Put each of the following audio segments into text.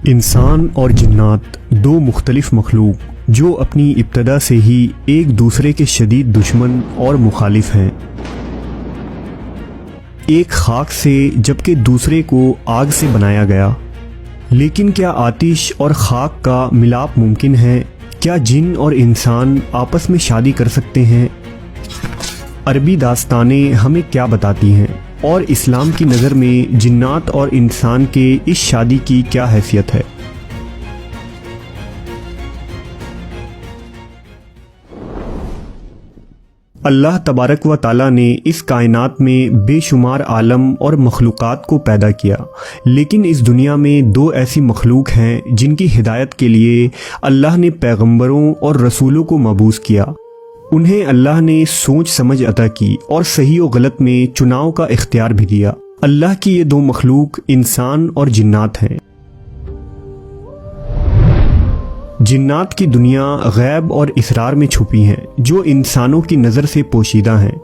انسان اور جنات دو مختلف مخلوق جو اپنی ابتدا سے ہی ایک دوسرے کے شدید دشمن اور مخالف ہیں، ایک خاک سے جبکہ دوسرے کو آگ سے بنایا گیا۔ لیکن کیا آتش اور خاک کا ملاپ ممکن ہے؟ کیا جن اور انسان آپس میں شادی کر سکتے ہیں؟ عربی داستانیں ہمیں کیا بتاتی ہیں، اور اسلام کی نظر میں جنات اور انسان کے اس شادی کی کیا حیثیت ہے؟ اللہ تبارک و تعالیٰ نے اس کائنات میں بے شمار عالم اور مخلوقات کو پیدا کیا، لیکن اس دنیا میں دو ایسی مخلوق ہیں جن کی ہدایت کے لیے اللہ نے پیغمبروں اور رسولوں کو مبعوث کیا۔ انہیں اللہ نے سوچ سمجھ عطا کی اور صحیح و غلط میں چناؤ کا اختیار بھی دیا۔ اللہ کی یہ دو مخلوق انسان اور جنات ہیں۔ جنات کی دنیا غیب اور اسرار میں چھپی ہیں جو انسانوں کی نظر سے پوشیدہ ہیں۔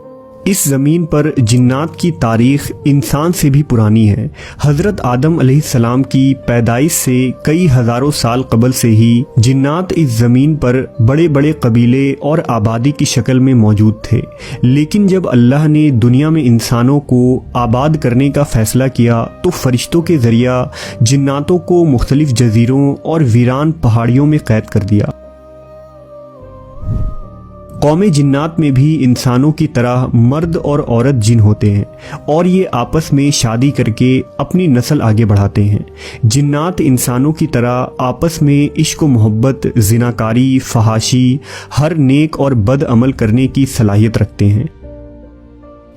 اس زمین پر جنات کی تاریخ انسان سے بھی پرانی ہے۔ حضرت آدم علیہ السلام کی پیدائش سے کئی ہزاروں سال قبل سے ہی جنات اس زمین پر بڑے بڑے قبیلے اور آبادی کی شکل میں موجود تھے، لیکن جب اللہ نے دنیا میں انسانوں کو آباد کرنے کا فیصلہ کیا تو فرشتوں کے ذریعہ جناتوں کو مختلف جزیروں اور ویران پہاڑیوں میں قید کر دیا۔ قوم جنات میں بھی انسانوں کی طرح مرد اور عورت جن ہوتے ہیں، اور یہ آپس میں شادی کر کے اپنی نسل آگے بڑھاتے ہیں۔ جنات انسانوں کی طرح آپس میں عشق و محبت، زناکاری، فحاشی، ہر نیک اور بد عمل کرنے کی صلاحیت رکھتے ہیں۔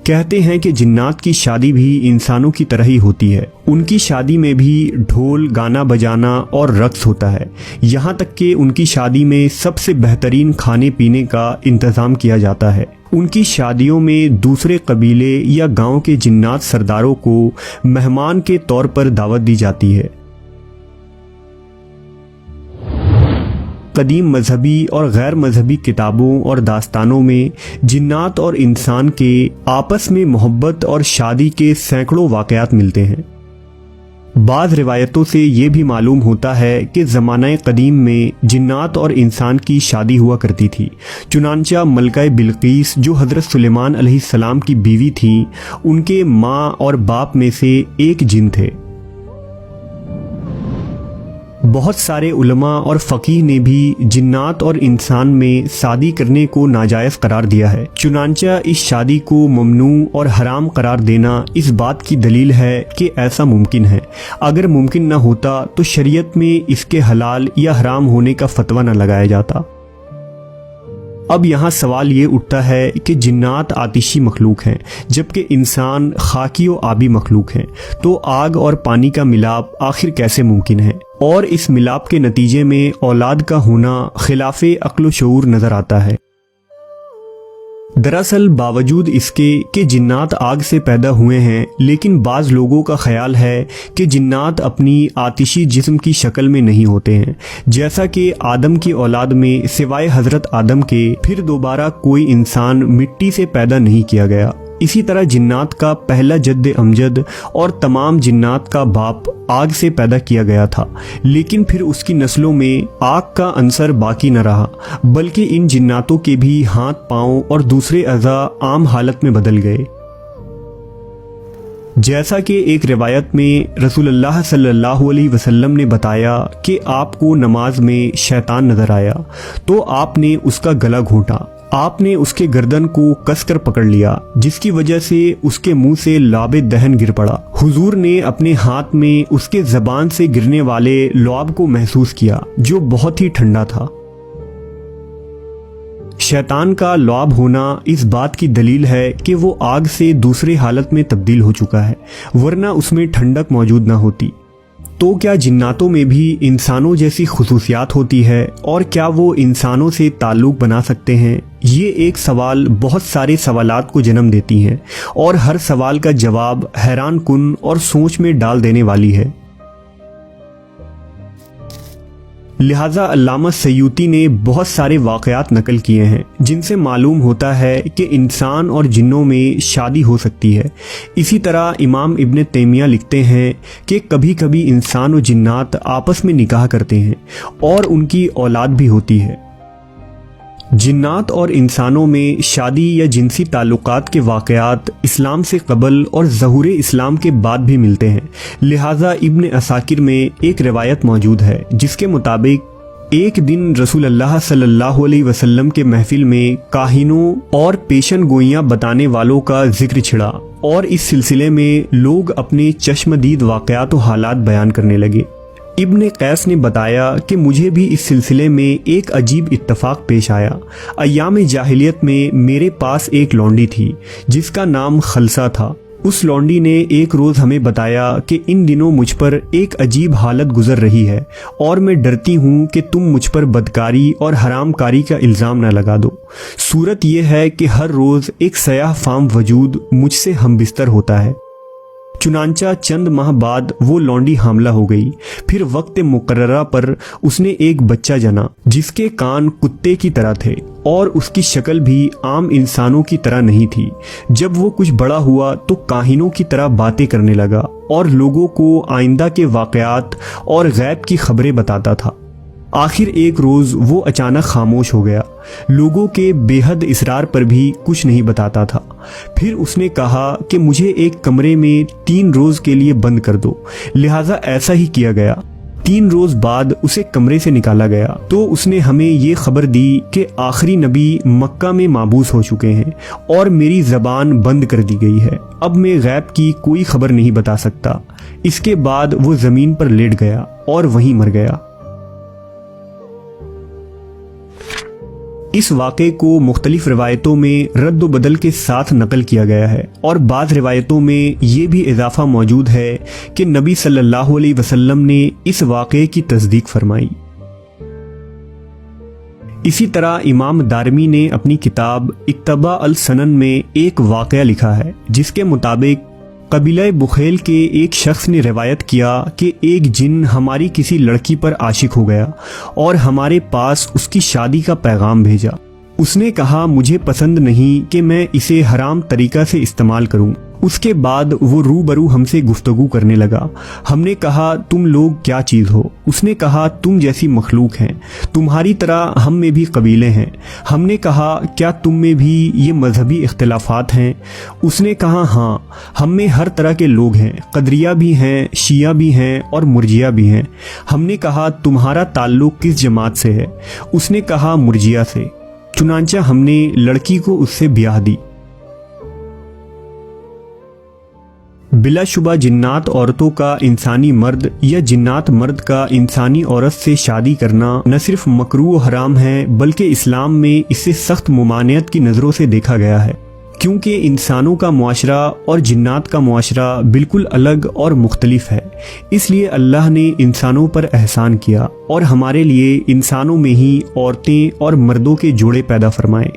کہتے ہیں کہ جنات کی شادی بھی انسانوں کی طرح ہی ہوتی ہے۔ ان کی شادی میں بھی ڈھول، گانا بجانا اور رقص ہوتا ہے، یہاں تک کہ ان کی شادی میں سب سے بہترین کھانے پینے کا انتظام کیا جاتا ہے۔ ان کی شادیوں میں دوسرے قبیلے یا گاؤں کے جنات سرداروں کو مہمان کے طور پر دعوت دی جاتی ہے۔ قدیم مذہبی اور غیر مذہبی کتابوں اور داستانوں میں جنات اور انسان کے آپس میں محبت اور شادی کے سینکڑوں واقعات ملتے ہیں۔ بعض روایتوں سے یہ بھی معلوم ہوتا ہے کہ زمانہ قدیم میں جنات اور انسان کی شادی ہوا کرتی تھی، چنانچہ ملکہ بلقیس جو حضرت سلیمان علیہ السلام کی بیوی تھیں، ان کے ماں اور باپ میں سے ایک جن تھے۔ بہت سارے علماء اور فقیہ نے بھی جنات اور انسان میں شادی کرنے کو ناجائز قرار دیا ہے، چنانچہ اس شادی کو ممنوع اور حرام قرار دینا اس بات کی دلیل ہے کہ ایسا ممکن ہے۔ اگر ممکن نہ ہوتا تو شریعت میں اس کے حلال یا حرام ہونے کا فتویٰ نہ لگایا جاتا۔ اب یہاں سوال یہ اٹھتا ہے کہ جنات آتشی مخلوق ہیں جبکہ انسان خاکی و آبی مخلوق ہیں، تو آگ اور پانی کا ملاپ آخر کیسے ممکن ہے؟ اور اس ملاپ کے نتیجے میں اولاد کا ہونا خلاف عقل و شعور نظر آتا ہے۔ دراصل باوجود اس کے کہ جنات آگ سے پیدا ہوئے ہیں، لیکن بعض لوگوں کا خیال ہے کہ جنات اپنی آتشی جسم کی شکل میں نہیں ہوتے ہیں، جیسا کہ آدم کی اولاد میں سوائے حضرت آدم کے پھر دوبارہ کوئی انسان مٹی سے پیدا نہیں کیا گیا۔ اسی طرح جنات کا پہلا جد امجد اور تمام جنات کا باپ آگ سے پیدا کیا گیا تھا، لیکن پھر اس کی نسلوں میں آگ کا عنصر باقی نہ رہا، بلکہ ان جناتوں کے بھی ہاتھ، پاؤں اور دوسرے اعضاء عام حالت میں بدل گئے۔ جیسا کہ ایک روایت میں رسول اللہ صلی اللہ علیہ وسلم نے بتایا کہ آپ کو نماز میں شیطان نظر آیا تو آپ نے اس کا گلا گھونٹا، آپ نے اس کے گردن کو کس کر پکڑ لیا، جس کی وجہ سے اس کے منہ سے لعاب دہن گر پڑا۔ حضور نے اپنے ہاتھ میں اس کے زبان سے گرنے والے لعاب کو محسوس کیا جو بہت ہی ٹھنڈا تھا۔ شیطان کا لعاب ہونا اس بات کی دلیل ہے کہ وہ آگ سے دوسرے حالت میں تبدیل ہو چکا ہے، ورنہ اس میں ٹھنڈک موجود نہ ہوتی۔ تو کیا جناتوں میں بھی انسانوں جیسی خصوصیات ہوتی ہے، اور کیا وہ انسانوں سے تعلق بنا سکتے ہیں؟ یہ ایک سوال بہت سارے سوالات کو جنم دیتی ہیں، اور ہر سوال کا جواب حیران کن اور سوچ میں ڈال دینے والی ہے۔ لہٰذا علامہ سیوطی نے بہت سارے واقعات نقل کیے ہیں جن سے معلوم ہوتا ہے کہ انسان اور جنوں میں شادی ہو سکتی ہے۔ اسی طرح امام ابن تیمیہ لکھتے ہیں کہ کبھی کبھی انسان و جنات آپس میں نکاح کرتے ہیں اور ان کی اولاد بھی ہوتی ہے۔ جنات اور انسانوں میں شادی یا جنسی تعلقات کے واقعات اسلام سے قبل اور ظہور اسلام کے بعد بھی ملتے ہیں۔ لہٰذا ابن عساکر میں ایک روایت موجود ہے جس کے مطابق ایک دن رسول اللہ صلی اللہ علیہ وسلم کے محفل میں کاہنوں اور پیشن گوئیاں بتانے والوں کا ذکر چھڑا، اور اس سلسلے میں لوگ اپنے چشمدید واقعات و حالات بیان کرنے لگے۔ ابن قیس نے بتایا کہ مجھے بھی اس سلسلے میں ایک عجیب اتفاق پیش آیا۔ ایام جاہلیت میں میرے پاس ایک لونڈی تھی جس کا نام خلصہ تھا۔ اس لونڈی نے ایک روز ہمیں بتایا کہ ان دنوں مجھ پر ایک عجیب حالت گزر رہی ہے اور میں ڈرتی ہوں کہ تم مجھ پر بدکاری اور حرام کاری کا الزام نہ لگا دو۔ صورت یہ ہے کہ ہر روز ایک سیاہ فام وجود مجھ سے ہم بستر ہوتا ہے۔ چنانچہ چند ماہ بعد وہ لونڈی حاملہ ہو گئی۔ پھر وقت مقررہ پر اس نے ایک بچہ جنا جس کے کان کتے کی طرح تھے اور اس کی شکل بھی عام انسانوں کی طرح نہیں تھی۔ جب وہ کچھ بڑا ہوا تو کاہنوں کی طرح باتیں کرنے لگا اور لوگوں کو آئندہ کے واقعات اور غیب کی خبریں بتاتا تھا۔ آخر ایک روز وہ اچانک خاموش ہو گیا۔ لوگوں کے بے حد اصرار پر بھی کچھ نہیں بتاتا تھا۔ پھر اس نے کہا کہ مجھے ایک کمرے میں 3 روز کے لیے بند کر دو۔ لہٰذا ایسا ہی کیا گیا۔ 3 روز بعد اسے کمرے سے نکالا گیا تو اس نے ہمیں یہ خبر دی کہ آخری نبی مکہ میں محبوس ہو چکے ہیں اور میری زبان بند کر دی گئی ہے۔ اب میں غیب کی کوئی خبر نہیں بتا سکتا۔ اس کے بعد وہ زمین پر لیٹ گیا اور وہیں مر گیا۔ اس واقعے کو مختلف روایتوں میں رد و بدل کے ساتھ نقل کیا گیا ہے، اور بعض روایتوں میں یہ بھی اضافہ موجود ہے کہ نبی صلی اللہ علیہ وسلم نے اس واقعے کی تصدیق فرمائی۔ اسی طرح امام دارمی نے اپنی کتاب اقتباء السنن میں ایک واقعہ لکھا ہے جس کے مطابق قبیلہ بخیل کے ایک شخص نے روایت کیا کہ ایک جن ہماری کسی لڑکی پر عاشق ہو گیا اور ہمارے پاس اس کی شادی کا پیغام بھیجا۔ اس نے کہا مجھے پسند نہیں کہ میں اسے حرام طریقہ سے استعمال کروں۔ اس کے بعد وہ روبرو ہم سے گفتگو کرنے لگا۔ ہم نے کہا تم لوگ کیا چیز ہو؟ اس نے کہا تم جیسی مخلوق ہیں، تمہاری طرح ہم میں بھی قبیلے ہیں۔ ہم نے کہا کیا تم میں بھی یہ مذہبی اختلافات ہیں؟ اس نے کہا ہاں، ہم میں ہر طرح کے لوگ ہیں، قدریہ بھی ہیں، شیعہ بھی ہیں اور مرجیہ بھی ہیں۔ ہم نے کہا تمہارا تعلق کس جماعت سے ہے؟ اس نے کہا مرجیہ سے۔ چنانچہ ہم نے لڑکی کو اس سے بیاہ دی۔ بلا شبہ جنات عورتوں کا انسانی مرد یا جنات مرد کا انسانی عورت سے شادی کرنا نہ صرف مکروہ و حرام ہے بلکہ اسلام میں اسے سخت ممانعت کی نظروں سے دیکھا گیا ہے، کیونکہ انسانوں کا معاشرہ اور جنات کا معاشرہ بالکل الگ اور مختلف ہے۔ اس لیے اللہ نے انسانوں پر احسان کیا اور ہمارے لیے انسانوں میں ہی عورتیں اور مردوں کے جوڑے پیدا فرمائے۔